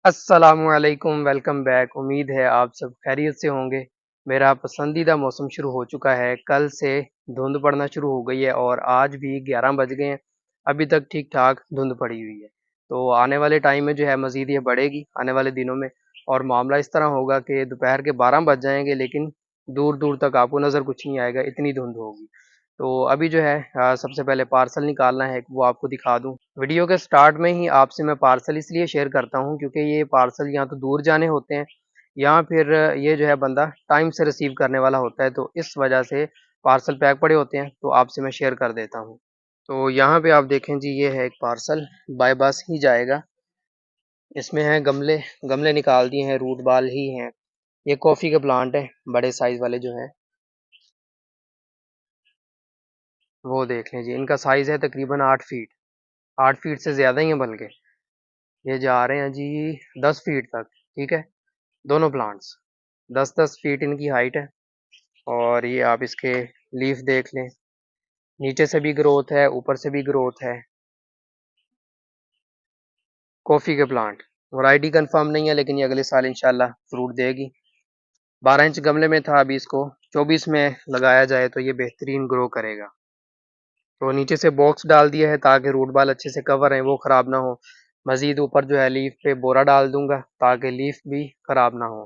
अस्सलामुअलैकुम, welcome back. उम्मीद है आप सब खैरियत से होंगे। मेरा पसंदीदा मौसम शुरू हो चुका है। कल से धुंध पड़ना शुरू हो गई है और आज भी 11 बज गए हैं। अभी तक ठीक ठाक धुंध पड़ी हुई है। तो आने वाले टाइम में जो है मज़ीद ये बढ़ेगी आने वाले दिनों में। और मामला इस तरह होगा कि दोपहर के 12 बज जाएंगे लेकिन दूर दूर तक आपको नज़र कुछ नहीं आएगा, इतनी धुंध होगी। तो अभी जो है सबसे पहले पार्सल निकालना है, वो आपको दिखा दूं। वीडियो के स्टार्ट में ही आपसे मैं पार्सल इसलिए शेयर करता हूं क्योंकि ये पार्सल या तो दूर जाने होते हैं या फिर ये जो है बंदा टाइम से रिसीव करने वाला होता है, तो इस वजह से पार्सल पैक पड़े होते हैं, तो आपसे मैं शेयर कर देता हूं। तो यहाँ पे आप देखें जी, ये है एक पार्सल, बाय बस ही जाएगा। इसमें है गमले, गमले निकाल दिए हैं, रूट बाल ही हैं। ये कॉफ़ी के प्लांट है, बड़े साइज वाले जो हैं वो देख लें जी। इनका साइज़ है तकरीबन 8 फीट, 8 फीट से ज़्यादा ही है बल्कि। ये जा रहे हैं जी 10 फीट तक। ठीक है, दोनों प्लांट्स 10-10 फीट इनकी हाइट है। और ये आप इसके लीफ देख लें, नीचे से भी ग्रोथ है, ऊपर से भी ग्रोथ है। कॉफ़ी के प्लांट, वैरायटी कंफर्म नहीं है लेकिन ये अगले साल इंशाल्लाह फ्रूट देगी। 12 इंच गमले में था, अभी इसको 24 में लगाया जाए तो ये बेहतरीन ग्रो करेगा। तो नीचे से बॉक्स डाल दिया है ताकि रूट बाल अच्छे से कवर हैं, वो ख़राब ना हो। मज़ीद ऊपर जो है लीफ पे बोरा डाल दूंगा ताकि लीफ भी ख़राब ना हो।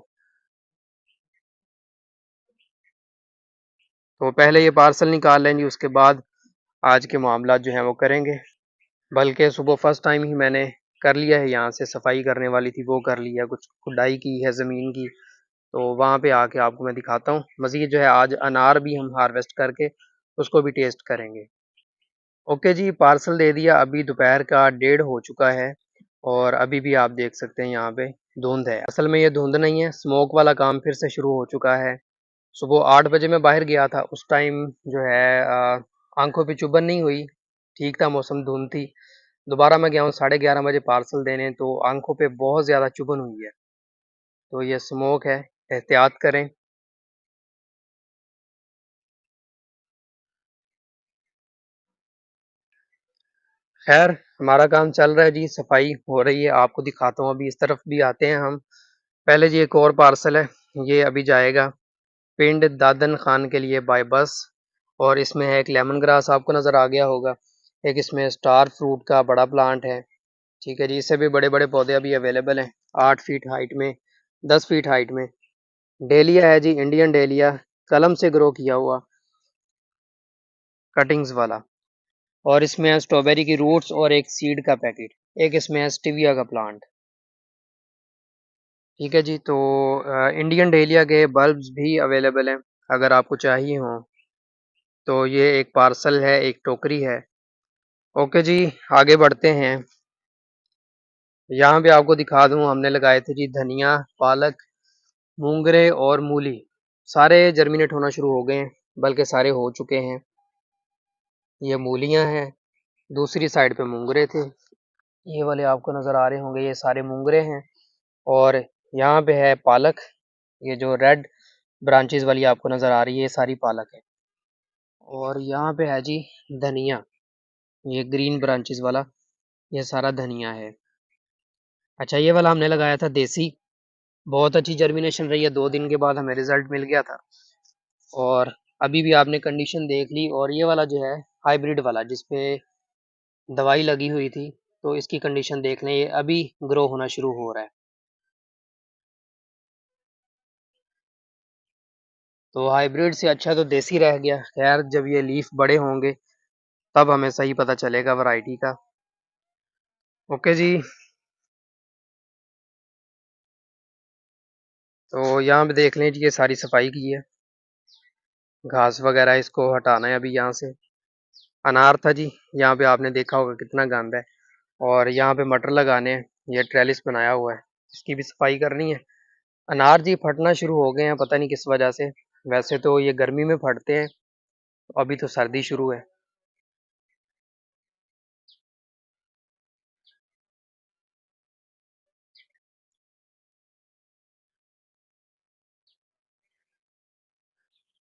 तो पहले ये पार्सल निकाल लेंगे, उसके बाद आज के मामला जो हैं वो करेंगे। बल्कि सुबह फर्स्ट टाइम ही मैंने कर लिया है, यहाँ से सफाई करने वाली थी वो कर लिया, कुछ खुदाई की है ज़मीन की। तो वहाँ पे आके आपको मैं दिखाता हूँ। मज़ीद जो है आज अनार भी हम हार्वेस्ट करके उसको भी टेस्ट करेंगे। ओके जी, पार्सल दे दिया। अभी दोपहर का 1:30 हो चुका है और अभी भी आप देख सकते हैं यहाँ पे धुंध है। असल में ये धुंध नहीं है, स्मोक वाला काम फिर से शुरू हो चुका है। सुबह 8 बजे मैं बाहर गया था, उस टाइम जो है आंखों पे चुभन नहीं हुई, ठीक था मौसम, धुंध थी। दोबारा मैं गया हूँ 11:30 बजे पार्सल देने, तो आंखों पे बहुत ज़्यादा चुभन हुई है। तो ये स्मोक है, एहतियात करें। खैर, हमारा काम चल रहा है जी, सफाई हो रही है, आपको दिखाता हूँ। अभी इस तरफ भी आते हैं हम। पहले जी एक और पार्सल है, ये अभी जाएगा पिंड दादन खान के लिए बाय बस। और इसमें है एक लेमन ग्रास, आपको नज़र आ गया होगा। एक इसमें स्टार फ्रूट का बड़ा प्लांट है। ठीक है जी, इससे भी बड़े बड़े पौधे अभी अवेलेबल हैं, 8 फीट हाइट में, 10 फीट हाइट में। डेलिया है जी, इंडियन डेलिया, कलम से ग्रो किया हुआ, कटिंग्स वाला। और इसमें है स्ट्रॉबेरी की रूट्स और एक सीड का पैकेट। एक इसमें है स्टीविया का प्लांट। ठीक है जी, तो इंडियन डेलिया के बल्ब्स भी अवेलेबल हैं अगर आपको चाहिए हो। तो ये एक पार्सल है, एक टोकरी है। ओके जी, आगे बढ़ते हैं। यहाँ पे आपको दिखा दूँ, हमने लगाए थे जी धनिया, पालक, मूंगरे और मूली। सारे जर्मिनेट होना शुरू हो गए हैं, बल्कि सारे हो चुके हैं। ये मूलियाँ हैं, दूसरी साइड पे मूंगरे थे। ये वाले आपको नज़र आ रहे होंगे, ये सारे मूंगरे हैं। और यहाँ पे है पालक, ये जो रेड ब्रांचेस वाली आपको नज़र आ रही है, ये सारी पालक है। और यहाँ पे है जी धनिया, ये ग्रीन ब्रांचेस वाला, ये सारा धनिया है। अच्छा, ये वाला हमने लगाया था देसी, बहुत अच्छी जर्मिनेशन रही है, 2 दिन के बाद हमें रिजल्ट मिल गया था। और अभी भी आपने कंडीशन देख ली। और ये वाला जो है हाइब्रिड वाला, जिसपे दवाई लगी हुई थी, तो इसकी कंडीशन देख लें, ये अभी ग्रो होना शुरू हो रहा है। तो हाइब्रिड से अच्छा तो देसी रह गया। खैर, जब ये लीफ बड़े होंगे तब हमें सही पता चलेगा वैरायटी का। ओके जी, तो यहाँ पे देख लें जी, ये सारी सफाई की है, घास वगैरह इसको हटाना है अभी यहाँ से। अनार था जी, यहाँ पे आपने देखा होगा कितना गंद है। और यहाँ पे मटर लगाने हैं, ये ट्रेलिस बनाया हुआ है, इसकी भी सफाई करनी है। अनार जी फटना शुरू हो गए हैं, पता नहीं किस वजह से। वैसे तो ये गर्मी में फटते हैं, अभी तो सर्दी शुरू है।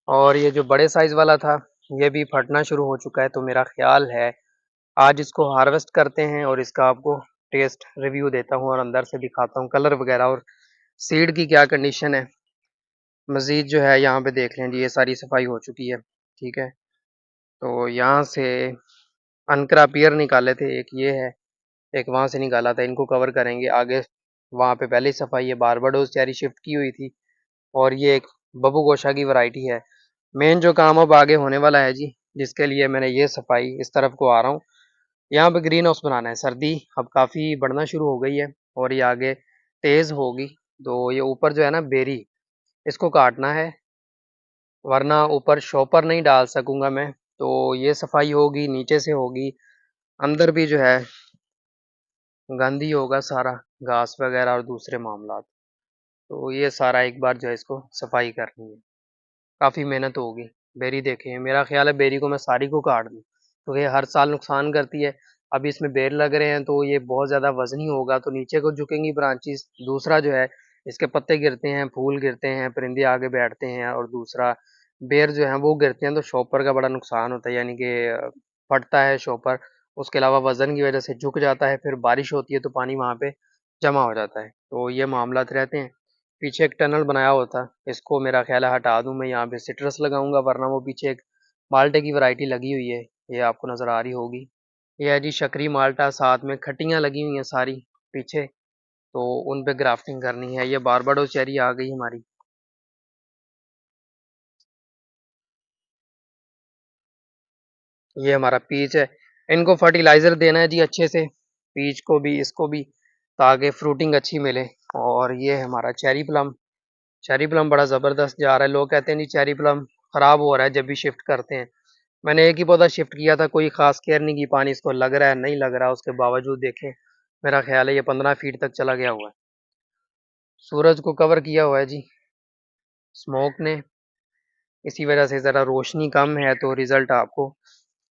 और ये जो बड़े साइज वाला था, ये भी फटना शुरू हो चुका है। तो मेरा ख्याल है आज इसको हार्वेस्ट करते हैं और इसका आपको टेस्ट रिव्यू देता हूँ और अंदर से दिखाता हूँ कलर वगैरह और सीड की क्या कंडीशन है। मज़ीद जो है यहाँ पे देख लें जी, ये सारी सफाई हो चुकी है। ठीक है, तो यहाँ से अनकरा पियर निकाले थे, एक ये है, एक वहाँ से निकाला था, इनको कवर करेंगे आगे। वहाँ पे पहले ही सफाई है, बारबाडोस चेरी शिफ्ट की हुई थी और ये एक बबू गोशा की वैरायटी है। मेन जो काम अब आगे होने वाला है जी, जिसके लिए मैंने ये सफाई इस तरफ को आ रहा हूँ, यहाँ पे ग्रीन हाउस बनाना है। सर्दी अब काफ़ी बढ़ना शुरू हो गई है और ये आगे तेज़ होगी, तो ये ऊपर जो है ना बेरी, इसको काटना है, वरना ऊपर शॉपर नहीं डाल सकूंगा मैं। तो ये सफाई होगी, नीचे से होगी, अंदर भी जो है गंदी होगा सारा, घास वगैरह और दूसरे मामला। तो ये सारा एक बार जो है इसको सफाई करनी है, काफ़ी मेहनत होगी। बेरी देखें, मेरा ख्याल है बेरी को मैं सारी को काट दूँ, तो ये हर साल नुकसान करती है। अभी इसमें बेर लग रहे हैं तो ये बहुत ज़्यादा वजनी होगा, तो नीचे को झुकेंगी ब्रांचेस। दूसरा जो है इसके पत्ते गिरते हैं, फूल गिरते हैं, परिंदे आगे बैठते हैं, और दूसरा बेर जो है वो गिरते हैं तो शॉपर का बड़ा नुकसान होता है, यानी कि फटता है शॉपर। उसके अलावा वज़न की वजह से झुक जाता है, फिर बारिश होती है तो पानी वहाँ पे जमा हो जाता है, तो ये मामलात रहते हैं। पीछे एक टनल बनाया होता, इसको मेरा ख्याल है हटा दूं मैं, यहाँ पे सिट्रस लगाऊंगा, वरना वो पीछे एक माल्टे की वैरायटी लगी हुई है, ये आपको नज़र आ रही होगी। ये है जी शकरी माल्टा, साथ में खटियाँ लगी हुई हैं सारी पीछे, तो उन पे ग्राफ्टिंग करनी है। ये बारबाडोस चेरी आ गई हमारी। ये हमारा पीच है, इनको फर्टिलाइज़र देना है जी अच्छे से, पीच को भी इसको भी, ताकि फ्रूटिंग अच्छी मिले। और ये है हमारा चेरी प्लम। चेरी प्लम बड़ा ज़बरदस्त जा रहा है, लोग कहते हैं जी चेरी प्लम ख़राब हो रहा है जब भी शिफ्ट करते हैं। मैंने एक ही पौधा शिफ्ट किया था, कोई ख़ास केयर नहीं की, पानी इसको लग रहा है नहीं लग रहा, उसके बावजूद देखें, मेरा ख्याल है ये 15 फीट तक चला गया हुआ है। सूरज को कवर किया हुआ है जी स्मोक ने, इसी वजह से ज़रा रोशनी कम है, तो रिज़ल्ट आपको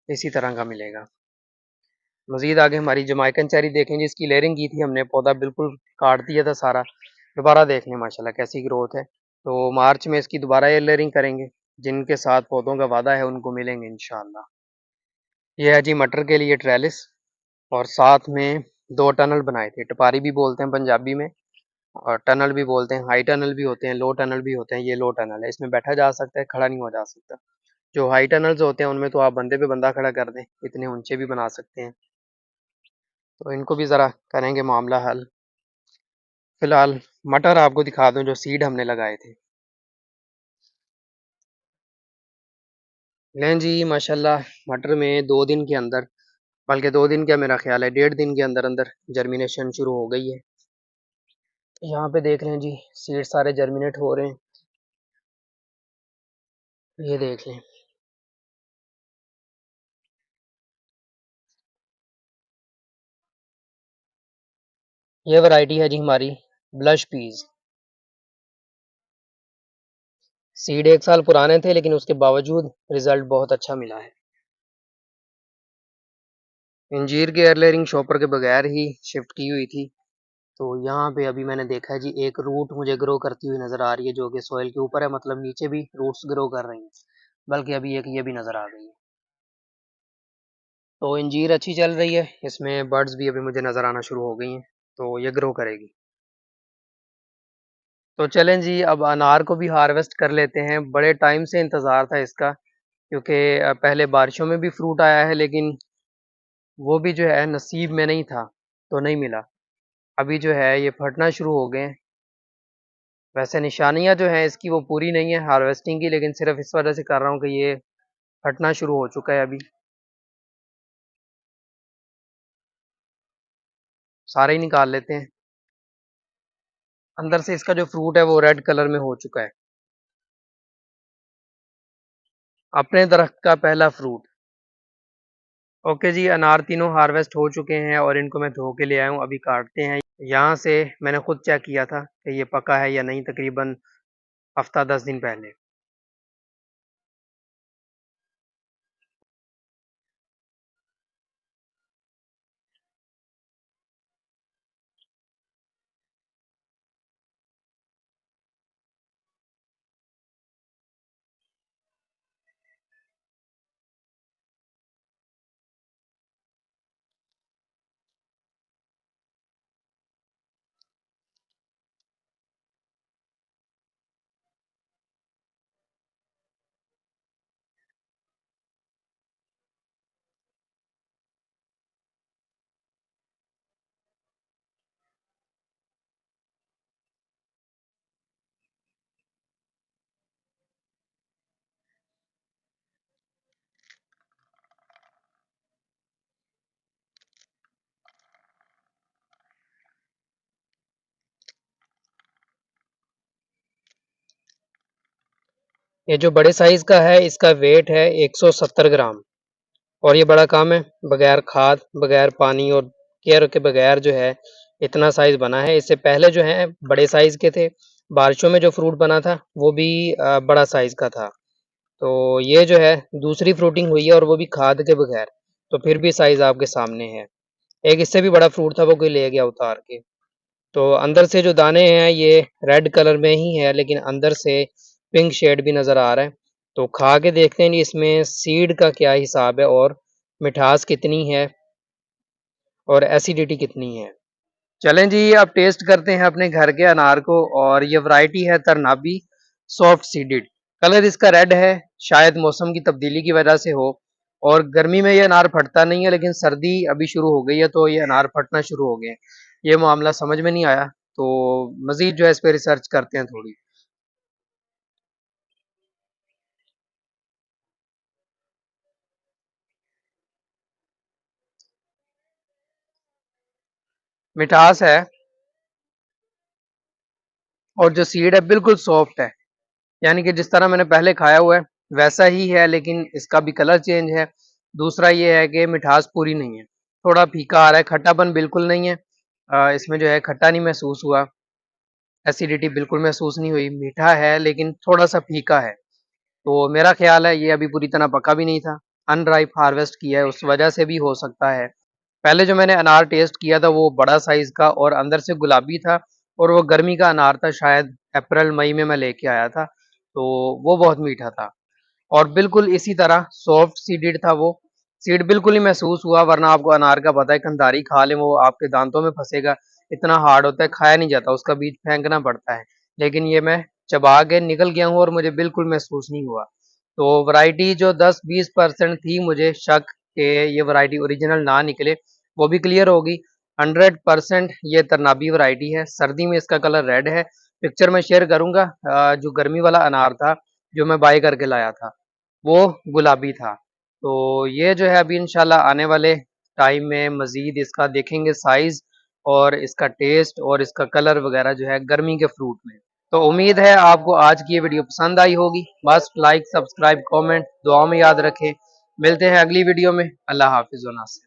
इसी तरह का मिलेगा। मज़ीद आगे हमारी जमाइकन चेरी देखें जिसकी लेयरिंग की थी हमने, पौधा बिल्कुल काट दिया था सारा। दोबारा देख लें माशाल्लाह कैसी ग्रोथ है। तो मार्च में इसकी दोबारा ये लेयरिंग करेंगे, जिनके साथ पौधों का वादा है उनको मिलेंगे इंशाल्लाह। ये है जी मटर के लिए ट्रेलिस, और साथ में 2 टनल बनाए थे, टपारी भी बोलते हैं पंजाबी में, और टनल भी बोलते हैं, हाई टनल भी होते हैं, लो टनल भी होते हैं। ये लो टनल है, इसमें बैठा जा सकता है, खड़ा नहीं हुआ जा सकता। जो हाई टनल्स होते हैं उनमें तो आप बंदे पे बंदा खड़ा कर दें, इतने ऊंचे भी बना सकते हैं। तो इनको भी ज़रा करेंगे मामला हल। फिलहाल मटर आपको दिखा दूं जो सीड हमने लगाए थे। लें जी माशाल्लाह, मटर में 2 दिन के अंदर, बल्कि 2 दिन क्या, मेरा ख्याल है 1.5 दिन के अंदर अंदर जर्मिनेशन शुरू हो गई है। यहाँ पे देख लें जी, सीड सारे जर्मिनेट हो रहे हैं, ये देख लें। ये वैरायटी है जी हमारी ब्लश पीज। सीड 1 साल पुराने थे, लेकिन उसके बावजूद रिजल्ट बहुत अच्छा मिला है। इंजीर की एयरलेयरिंग शॉपर के बगैर ही शिफ्ट की हुई थी। तो यहाँ पे अभी मैंने देखा है जी, एक रूट मुझे ग्रो करती हुई नज़र आ रही है, जो कि सोइल के ऊपर है, मतलब नीचे भी रूट्स ग्रो कर रही हैं, बल्कि अभी एक ये भी नज़र आ गई है। तो इंजीर अच्छी चल रही है, इसमें बर्ड्स भी अभी मुझे नज़र आना शुरू हो गई हैं, तो ये ग्रो करेगी। तो चलें जी, अब अनार को भी हार्वेस्ट कर लेते हैं। बड़े टाइम से इंतज़ार था इसका, क्योंकि पहले बारिशों में भी फ्रूट आया है, लेकिन वो भी जो है नसीब में नहीं था, तो नहीं मिला। अभी जो है ये फटना शुरू हो गए हैं। वैसे निशानियाँ जो हैं इसकी वो पूरी नहीं है हार्वेस्टिंग की, लेकिन सिर्फ इस वजह से कर रहा हूँ कि ये फटना शुरू हो चुका है अभी। सारे ही निकाल लेते हैं। अंदर से इसका जो फ्रूट है वो रेड कलर में हो चुका है। अपने दरख्त का पहला फ्रूट। ओके जी, अनार तीनों हार्वेस्ट हो चुके हैं और इनको मैं धो के ले आया हूँ, अभी काटते हैं। यहाँ से मैंने खुद चेक किया था कि ये पका है या नहीं, तकरीबन हफ्ता 10 दिन पहले। ये जो बड़े साइज़ का है इसका वेट है 170 ग्राम और ये बड़ा कम है, बगैर खाद, बगैर पानी और केयर के बगैर जो है इतना साइज़ बना है। इससे पहले जो है बड़े साइज़ के थे, बारिशों में जो फ्रूट बना था वो भी बड़ा साइज़ का था। तो ये जो है दूसरी फ्रूटिंग हुई है और वो भी खाद के बगैर, तो फिर भी साइज़ आपके सामने है। एक इससे भी बड़ा फ्रूट था वो कोई ले गया उतार के। तो अंदर से जो दाने हैं ये रेड कलर में ही है लेकिन अंदर से पिंक शेड भी नज़र आ रहा है। तो खा के देखते हैं जी इसमें सीड का क्या हिसाब है और मिठास कितनी है और एसिडिटी कितनी है। चलें जी अब टेस्ट करते हैं अपने घर के अनार को और ये वैरायटी है तरनाबी सॉफ्ट सीडेड। कलर इसका रेड है, शायद मौसम की तब्दीली की वजह से हो और गर्मी में ये अनार फटता नहीं है लेकिन सर्दी अभी शुरू हो गई है तो ये अनार फटना शुरू हो गए हैं। ये मामला समझ में नहीं आया तो मज़ीद जो है इस पे रिसर्च करते हैं थोड़ी। मिठास है और जो सीड है बिल्कुल सॉफ्ट है, यानी कि जिस तरह मैंने पहले खाया हुआ है वैसा ही है लेकिन इसका भी कलर चेंज है। दूसरा ये है कि मिठास पूरी नहीं है, थोड़ा फीका आ रहा है, खट्टापन बिल्कुल नहीं है। इसमें जो है खट्टा नहीं महसूस हुआ, एसिडिटी बिल्कुल महसूस नहीं हुई, मीठा है लेकिन थोड़ा सा फीका है। तो मेरा ख्याल है ये अभी पूरी तरह पका भी नहीं था, अनराइप हार्वेस्ट किया है उस वजह से भी हो सकता है। पहले जो मैंने अनार टेस्ट किया था वो बड़ा साइज का और अंदर से गुलाबी था और वो गर्मी का अनार था, शायद अप्रैल मई में मैं लेके आया था, तो वो बहुत मीठा था। और बिल्कुल इसी तरह सॉफ्ट सीडेड था वो, सीड बिल्कुल ही महसूस हुआ, वरना आपको अनार का पता है कंधारी खा लें वो आपके दांतों में फंसेगा, इतना हार्ड होता है, खाया नहीं जाता, उसका बीज फेंकना पड़ता है। लेकिन ये मैं चबा के निकल गया हूँ और मुझे बिल्कुल महसूस नहीं हुआ। तो वैरायटी जो 10-20% थी मुझे शक कि ये वैरायटी ओरिजिनल ना निकले, वो भी क्लियर होगी। 100% ये तरनाबी वैरायटी है, सर्दी में इसका कलर रेड है। पिक्चर मैं शेयर करूँगा, जो गर्मी वाला अनार था जो मैं बाय करके लाया था वो गुलाबी था। तो ये जो है अभी इंशाल्लाह आने वाले टाइम में मज़ीद इसका देखेंगे साइज़ और इसका टेस्ट और इसका कलर वगैरह जो है गर्मी के फ्रूट में। तो उम्मीद है आपको आज की ये वीडियो पसंद आई होगी। बस लाइक, सब्सक्राइब, कमेंट दुआ में याद रखें। मिलते हैं अगली वीडियो में। अल्लाह हाफ़िज़ व नासिर।